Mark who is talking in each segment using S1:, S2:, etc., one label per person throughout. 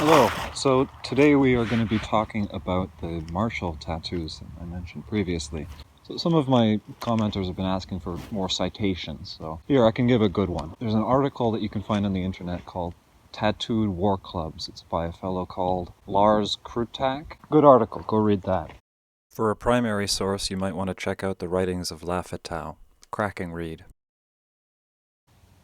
S1: Hello. So today we are going to be talking about the martial tattoos that I mentioned previously. So some of my commenters have been asking for more citations, so here I can give a good one. There's an article that you can find on the internet called Tattooed War Clubs. It's by a fellow called Lars Krutak. Good article, go read that.
S2: For a primary source, you might want to check out the writings of Lafitau. Cracking read.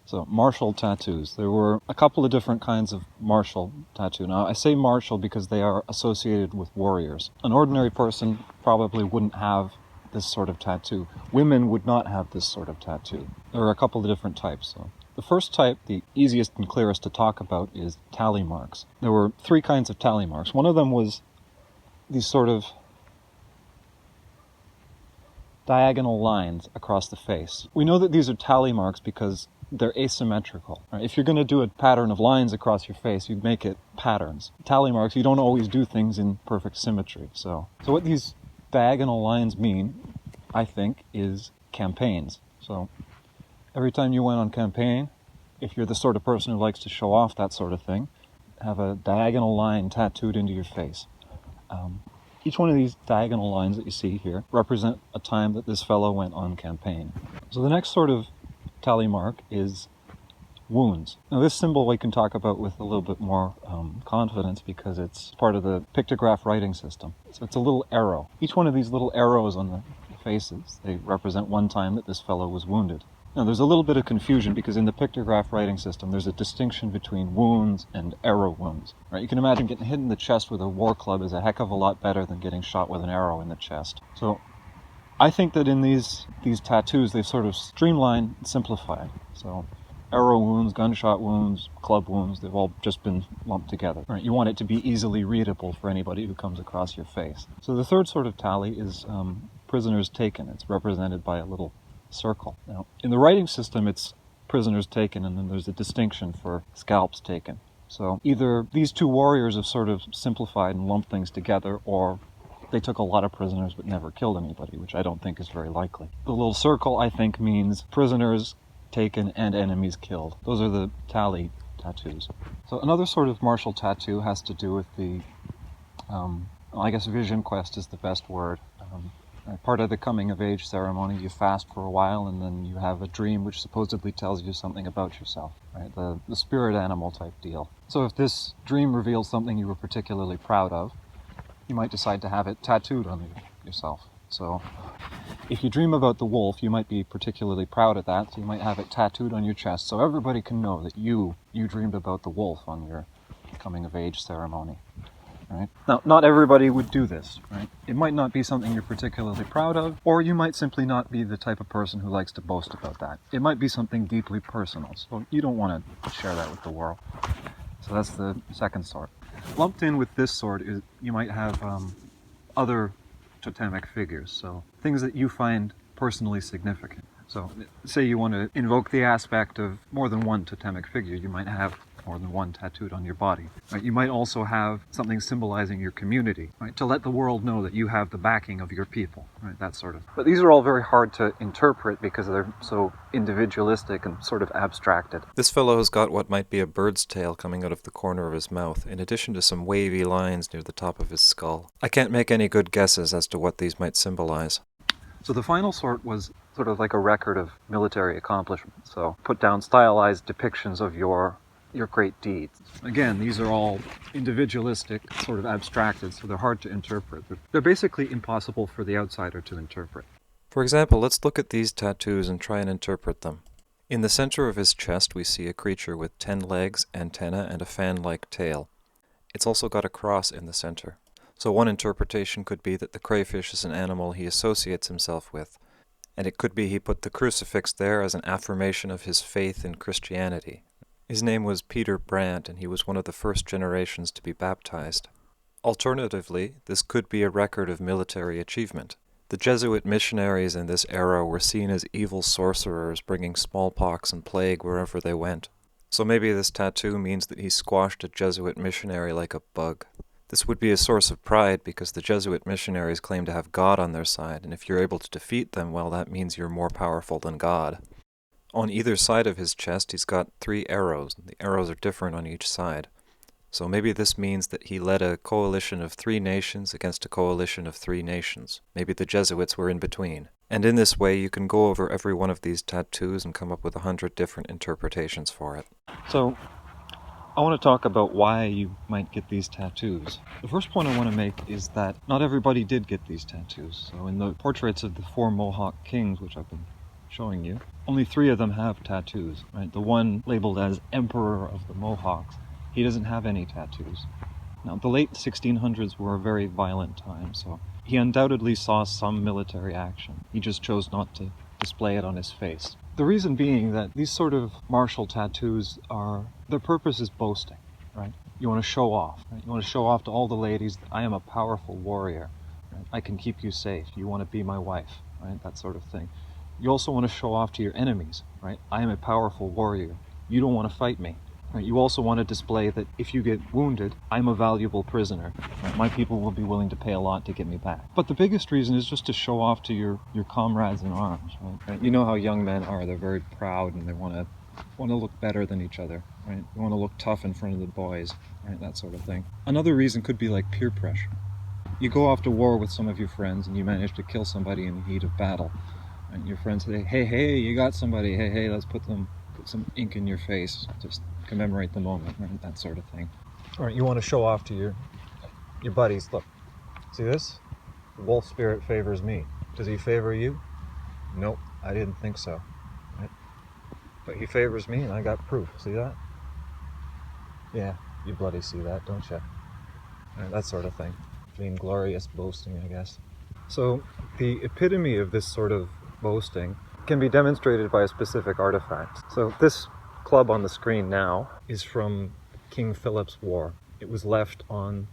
S1: So, martial tattoos. There were a couple of different kinds of martial tattoo. Now, I say martial because they are associated with warriors. An ordinary person probably wouldn't have this sort of tattoo. Women would not have this sort of tattoo. There are a couple of different types. So, the first type, the easiest and clearest to talk about, is tally marks. There were three kinds of tally marks. One of them was these sort of diagonal lines across the face. We know that these are tally marks because they're asymmetrical. Right? If you're going to do a pattern of lines across your face, you'd make it patterns. Tally marks, you don't always do things in perfect symmetry. So what these diagonal lines mean, I think, is campaigns. So every time you went on campaign, if you're the sort of person who likes to show off that sort of thing, have a diagonal line tattooed into your face. Each one of these diagonal lines that you see here represent a time that this fellow went on campaign. So the next sort of tally mark is wounds. Now this symbol we can talk about with a little bit more confidence because it's part of the pictograph writing system. So it's a little arrow. Each one of these little arrows on the faces, they represent one time that this fellow was wounded. Now there's a little bit of confusion because in the pictograph writing system there's a distinction between wounds and arrow wounds. Right? You can imagine getting hit in the chest with a war club is a heck of a lot better than getting shot with an arrow in the chest. So I think that in these tattoos they've sort of streamlined and simplified. So arrow wounds, gunshot wounds, club wounds, they've all just been lumped together. Right? You want it to be easily readable for anybody who comes across your face. So the third sort of tally is prisoners taken. It's represented by a little circle. Now, in the writing system, it's prisoners taken, and then there's a distinction for scalps taken. So either these two warriors have sort of simplified and lumped things together, or they took a lot of prisoners but never killed anybody, which I don't think is very likely. The little circle, I think, means prisoners taken and enemies killed. Those are the tally tattoos. So another sort of martial tattoo has to do with the, I guess vision quest is the best word. Part of the coming-of-age ceremony, you fast for a while, and then you have a dream which supposedly tells you something about yourself, right? The spirit animal type deal. So if this dream reveals something you were particularly proud of, you might decide to have it tattooed on yourself. So if you dream about the wolf, you might be particularly proud of that, so you might have it tattooed on your chest so everybody can know that you dreamed about the wolf on your coming-of-age ceremony. Right? Now, not everybody would do this, right? It might not be something you're particularly proud of, or you might simply not be the type of person who likes to boast about that. It might be something deeply personal, so you don't want to share that with the world. So that's the second sort. Lumped in with this sort is you might have other totemic figures, so things that you find personally significant. So say you want to invoke the aspect of more than one totemic figure, you might have more than one tattooed on your body. Right? You might also have something symbolizing your community, right? To let the world know that you have the backing of your people, right? That sort of. But these are all very hard to interpret because they're so individualistic and sort of abstracted.
S2: This fellow has got what might be a bird's tail coming out of the corner of his mouth, in addition to some wavy lines near the top of his skull. I can't make any good guesses as to what these might symbolize.
S1: So the final sort was sort of like a record of military accomplishment. So put down stylized depictions of your great deeds. Again, these are all individualistic, sort of abstracted, so they're hard to interpret. They're basically impossible for the outsider to interpret.
S2: For example, let's look at these tattoos and try and interpret them. In the center of his chest, we see a creature with 10 legs, antennae, and a fan-like tail. It's also got a cross in the center. So one interpretation could be that the crayfish is an animal he associates himself with, and it could be he put the crucifix there as an affirmation of his faith in Christianity. His name was Peter Brandt, and he was one of the first generations to be baptized. Alternatively, this could be a record of military achievement. The Jesuit missionaries in this era were seen as evil sorcerers bringing smallpox and plague wherever they went. So maybe this tattoo means that he squashed a Jesuit missionary like a bug. This would be a source of pride because the Jesuit missionaries claim to have God on their side, and if you're able to defeat them, well, that means you're more powerful than God. On either side of his chest, he's got 3 arrows, and the arrows are different on each side. So maybe this means that he led a coalition of 3 nations against a coalition of 3 nations. Maybe the Jesuits were in between. And in this way, you can go over every one of these tattoos and come up with 100 different interpretations for it.
S1: So, I want to talk about why you might get these tattoos. The first point I want to make is that not everybody did get these tattoos. So in the portraits of the 4 Mohawk kings, which I've been showing you, only 3 of them have tattoos. Right? The one labeled as Emperor of the Mohawks, he doesn't have any tattoos. Now, the late 1600s were a very violent time, so he undoubtedly saw some military action. He just chose not to display it on his face. The reason being that these sort of martial tattoos their purpose is boasting, right? You want to show off, right? You want to show off to all the ladies, I am a powerful warrior, right? I can keep you safe, you want to be my wife, right? That sort of thing. You also want to show off to your enemies, right? I am a powerful warrior, you don't want to fight me. Right? You also want to display that if you get wounded, I'm a valuable prisoner. Right? My people will be willing to pay a lot to get me back. But the biggest reason is just to show off to your comrades in arms. Right? You know how young men are. They're very proud and they want to look better than each other. Right? They want to look tough in front of the boys. Right? That sort of thing. Another reason could be like peer pressure. You go off to war with some of your friends and you manage to kill somebody in the heat of battle. And your friends say, hey, you got somebody. Hey, let's put some ink in your face. Just commemorate the moment, right? That sort of thing. All right, you want to show off to your buddies. Look, see this? The wolf spirit favors me. Does he favor you? Nope, I didn't think so. Right? But he favors me, and I got proof. See that? Yeah, you bloody see that, don't you? Right, that sort of thing. Vainglorious boasting, I guess. So the epitome of this sort of boasting can be demonstrated by a specific artifact. So this club on the screen now is from King Philip's War. It was left on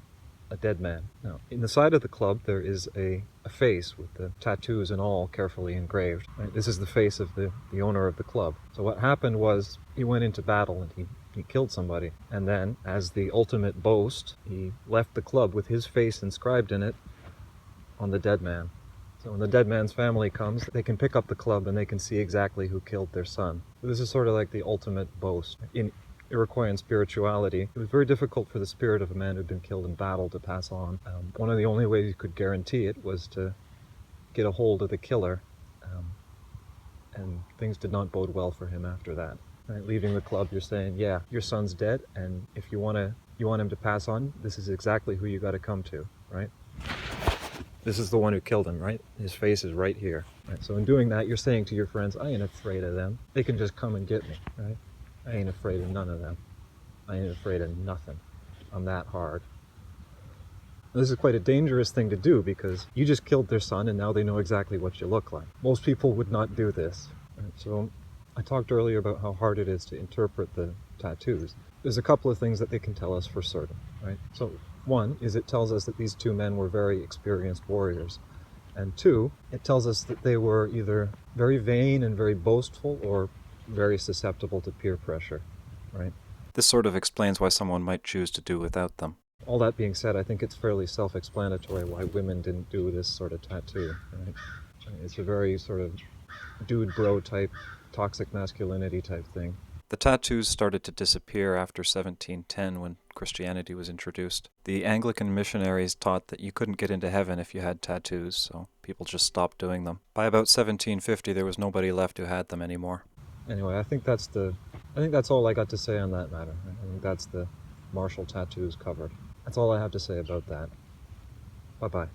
S1: a dead man. Now, in the side of the club there is a face with the tattoos and all carefully engraved. Right? This is the face of the owner of the club. So what happened was he went into battle and he killed somebody. And then, as the ultimate boast, he left the club with his face inscribed in it on the dead man. So when the dead man's family comes, they can pick up the club and they can see exactly who killed their son. So this is sort of like the ultimate boast. In Iroquois spirituality, it was very difficult for the spirit of a man who had been killed in battle to pass on. One of the only ways you could guarantee it was to get a hold of the killer, and things did not bode well for him after that. Right? Leaving the club, you're saying, yeah, your son's dead, and if you want him to pass on, this is exactly who you got to come to, right? This is the one who killed him, right? His face is right here. Right? So in doing that, you're saying to your friends, I ain't afraid of them. They can just come and get me, right? I ain't afraid of none of them. I ain't afraid of nothing. I'm that hard. This is quite a dangerous thing to do because you just killed their son and now they know exactly what you look like. Most people would not do this. Right? So I talked earlier about how hard it is to interpret the tattoos. There's a couple of things that they can tell us for certain, right? So one is it tells us that these 2 men were very experienced warriors. And 2, it tells us that they were either very vain and very boastful or very susceptible to peer pressure, right?
S2: This sort of explains why someone might choose to do without them.
S1: All that being said, I think it's fairly self-explanatory why women didn't do this sort of tattoo, right? It's a very sort of dude bro type, toxic masculinity type thing.
S2: The tattoos started to disappear after 1710 when Christianity was introduced. The Anglican missionaries taught that you couldn't get into heaven if you had tattoos, so people just stopped doing them. By about 1750 there was nobody left who had them anymore.
S1: Anyway, I think that's all I got to say on that matter. I think that's the martial tattoos covered. That's all I have to say about that. Bye-bye.